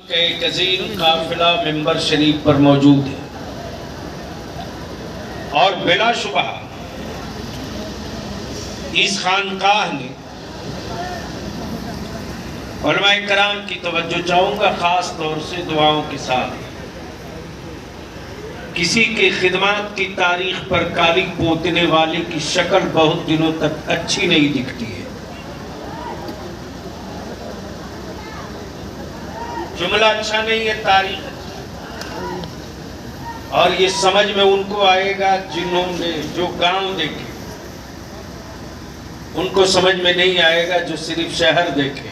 एक अजीम काफिला मिंबर शरीफ पर मौजूद है और बिलाशुबा इस खानकाह ने उलमाए कराम की तवज्जो चाहूँगा, ख़ास तौर से दुआओं के साथ। किसी के खिदमत की तारीख पर काली पोतने वाले की शक्ल बहुत दिनों तक अच्छी नहीं दिखती है। जुमला अच्छा नहीं है, तारीख और ये समझ में उनको आएगा जिन्होंने जो गांव देखे, उनको समझ में नहीं आएगा जो सिर्फ शहर देखे।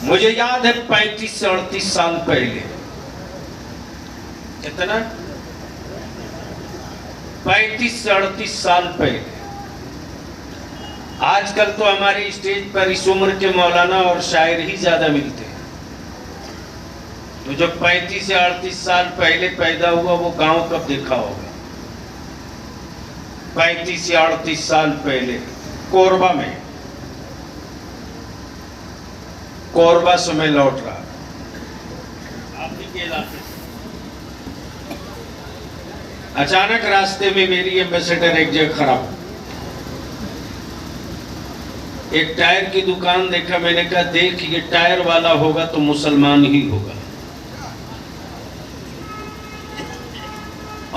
मुझे याद है 35 से 38 साल पहले, कितना 35 से 38 साल पहले। आजकल तो हमारे स्टेज पर इस उम्र के मौलाना और शायर ही ज्यादा मिलते हैं। तो जो 35 से 38 साल पहले पैदा हुआ वो गांव कब देखा होगा? 35 से 38 साल पहले कोरबा में, कोरबा से मैं लौट रहा, आप ही के इलाके से। अचानक रास्ते में मेरी एम्बेसडर एक जगह खराब, एक टायर की दुकान देखा। मैंने कहा देख, ये टायर वाला होगा तो मुसलमान ही होगा,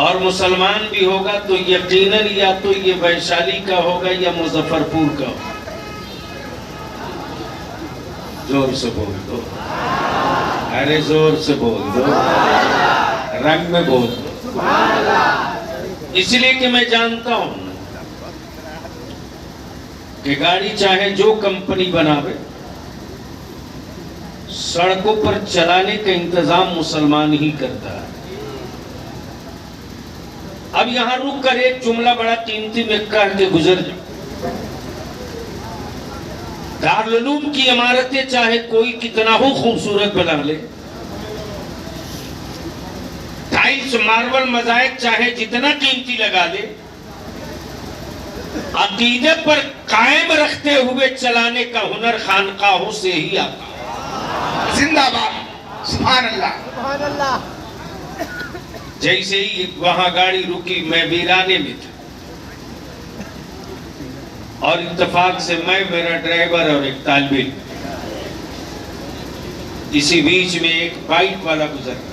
और मुसलमान भी होगा तो यकीनन या तो ये वैशाली का होगा या मुजफ्फरपुर का होगा। जोर से बोल दो, अरे जोर से बोल दो, रंग में बोल दो। इसलिए कि मैं जानता हूं कि गाड़ी चाहे जो कंपनी बनावे, सड़कों पर चलाने का इंतजाम मुसलमान ही करता है। अब यहां रुक कर एक जुमला बड़ा कीमती में कह के गुजर जाओ। दारुल उलूम की इमारतें चाहे कोई कितना हो खूबसूरत बना ले, टाइल्स मार्बल मोज़ाइक चाहे जितना कीमती लगा ले, अकीदे पर कायम रखते हुए चलाने का हुनर खानकाहों से ही आता। जिंदाबाद, सुभान अल्लाह, सुभान अल्लाह। जैसे ही वहां गाड़ी रुकी, मैं वीराने में था और इत्तेफाक से मैं, मेरा ड्राइवर और एक तालिब इल्म, इसी बीच में एक बाइक वाला गुजर रहा।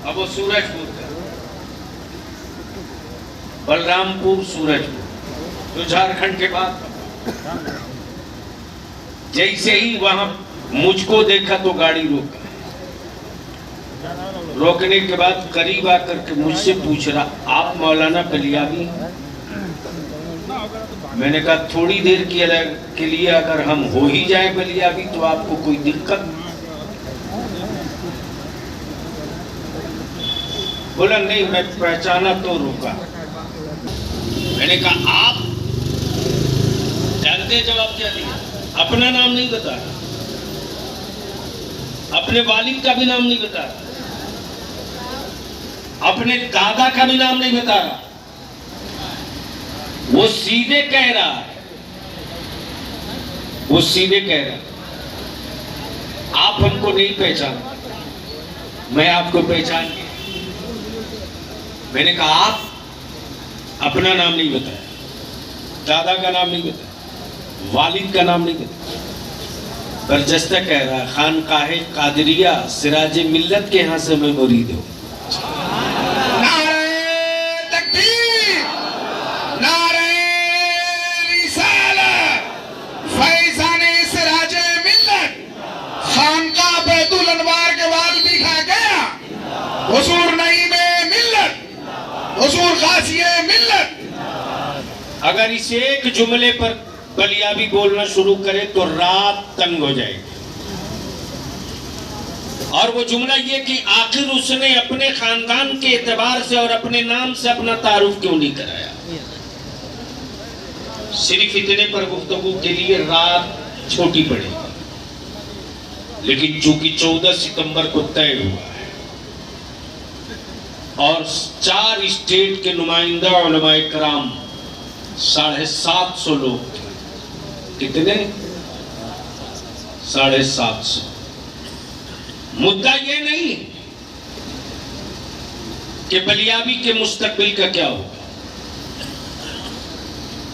अब वो सूरजपुर का, बलरामपुर सूरजपुर, तो झारखंड के बाद। जैसे ही वहां मुझको देखा तो गाड़ी रोका। रोकने के बाद करीब आकर के मुझसे पूछ रहा, आप मौलाना बलियावी? मैंने कहा थोड़ी देर के लिए अगर हम हो ही जाए बलियावी तो आपको कोई दिक्कत? बोला नहीं, मैं पहचाना तो रुका। मैंने कहा आप जानते हैं? जवाब क्या दिया? अपना नाम नहीं बताया, अपने वालिद का भी नाम नहीं बताया, अपने दादा का भी नाम नहीं बताया। वो सीधे कह रहा है, वो सीधे कह रहा है, आप हमको नहीं पहचान, मैं आपको पहचान गया। मैंने कहा आप अपना नाम नहीं बताया, दादा का नाम नहीं बताया, वालिद का नाम नहीं बताया, बरजस्ता कह रहा है खानकाहे कादरिया सिराज मिल्लत के यहां से मैं मुरीद हूं। हुजूर नहीं में मिल्लत, हुजूर खासिये मिल्लत। अगर इस एक जुमले पर बलियावी बोलना शुरू करे तो रात तंग हो जाएगी। और वो जुमला ये कि आखिर उसने अपने खानदान के एतबार से और अपने नाम से अपना तारुफ क्यों नहीं कराया। सिर्फ इतने पर गुफ्तगू के लिए रात छोटी पड़ेगी, लेकिन चूंकि 14 सितंबर को तय हुआ है और 4 स्टेट के नुमाइंदा उलमाए कराम 750 लोग थे। कितने? 750। मुद्दा ये नहीं है कि बलियाबी के मुस्तकबिल का क्या होगा,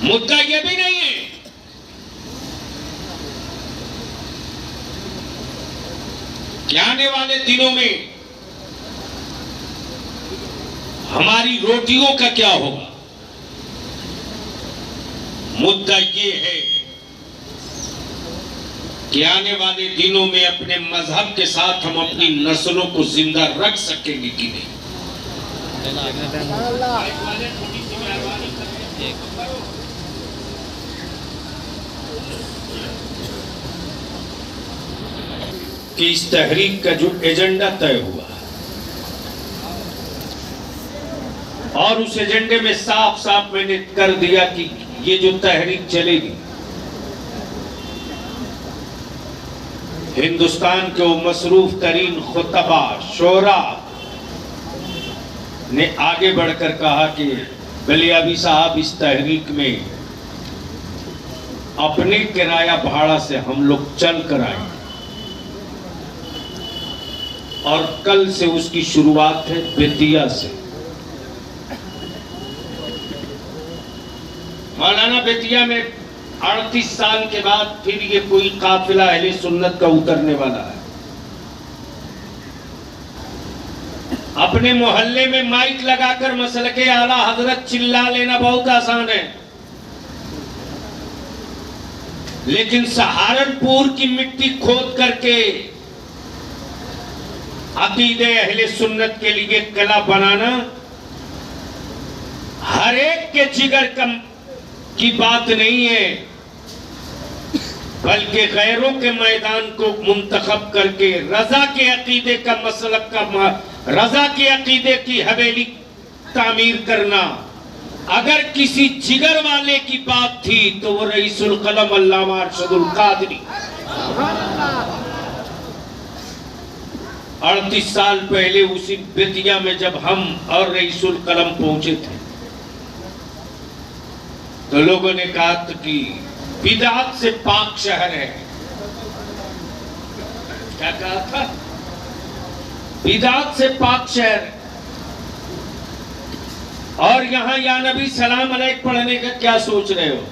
मुद्दा ये भी नहीं है कि आने वाले दिनों में हमारी रोटियों का क्या होगा। मुद्दा ये है कि आने वाले दिनों में अपने मजहब के साथ हम अपनी नस्लों को जिंदा रख सकेंगे कि नहीं। कि इस तहरीक का जो एजेंडा तय हुआ और उस एजेंडे में साफ साफ मैंने कर दिया कि ये जो तहरीक चलेगी हिंदुस्तान के वो मसरूफ तरीन खुतबा शोरा ने आगे बढ़कर कहा कि बलियाबी साहब इस तहरीक में अपने किराया भाड़ा से हम लोग चल कर आए और कल से उसकी शुरुआत है बेतिया से। मौलाना बेतिया में 38 साल के बाद फिर ये कोई काफिला अहले सुन्नत का उतरने वाला है। अपने मोहल्ले में माइक लगाकर मसलके आला हजरत चिल्ला लेना बहुत आसान है, लेकिन सहारनपुर की मिट्टी खोद करके अकीदे अहले सुन्नत के लिए कला बनाना हर एक के जिगर की बात नहीं है, बल्कि गैरों के मैदान को मुंतखब करके रजा के अकीदे का मसलक का रजा के अकीदे की हवेली तामीर करना। अगर किसी जिगर वाले की बात थी तो वो रईसुल कलम अल्लामा अरशदुल कादरी 38 साल पहले उसी बेतिया में जब हम और रईसुल कलम पहुंचे थे तो लोगों ने कहा कि बिदअत से पाक शहर है। क्या कहा था? बिदअत से पाक शहर है और यहां या नबी सलाम अलैक पढ़ने का क्या सोच रहे हो।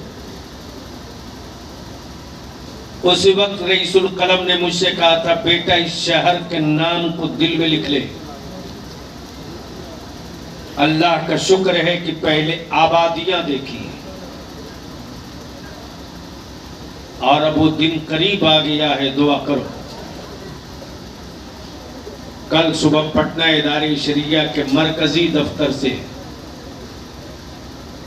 उसी वक्त रईसुल कलम ने मुझसे कहा था, बेटा इस शहर के नाम को दिल में लिख ले। अल्लाह का शुक्र है कि पहले आबादियां देखी और अब वो दिन करीब आ गया है, दुआ करो। कल सुबह पटना इदारे शरिया के मरकजी दफ्तर से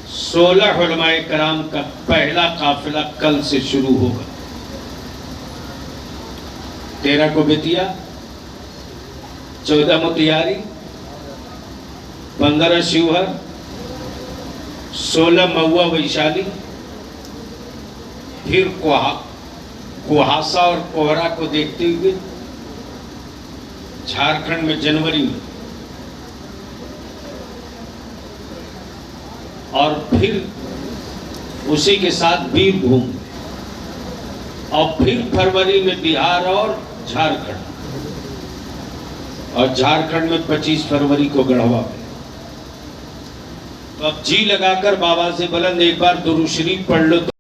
16 उलमाए कराम का पहला काफिला कल से शुरू होगा। 13 को बेतिया, 14 मोतिहारी, 15 शिवहर, 16 महुआ वैशाली, फिर कुहासा और कोहरा को देखते हुए झारखंड में जनवरी में, और फिर उसी के साथ बीरभूम और फिर फरवरी में बिहार और झारखंड, और झारखंड में 25 फरवरी को गढ़वा में। तो अब जी लगाकर बाबा से बुलंद एक बार दुरूद शरीफ पढ़ लो तो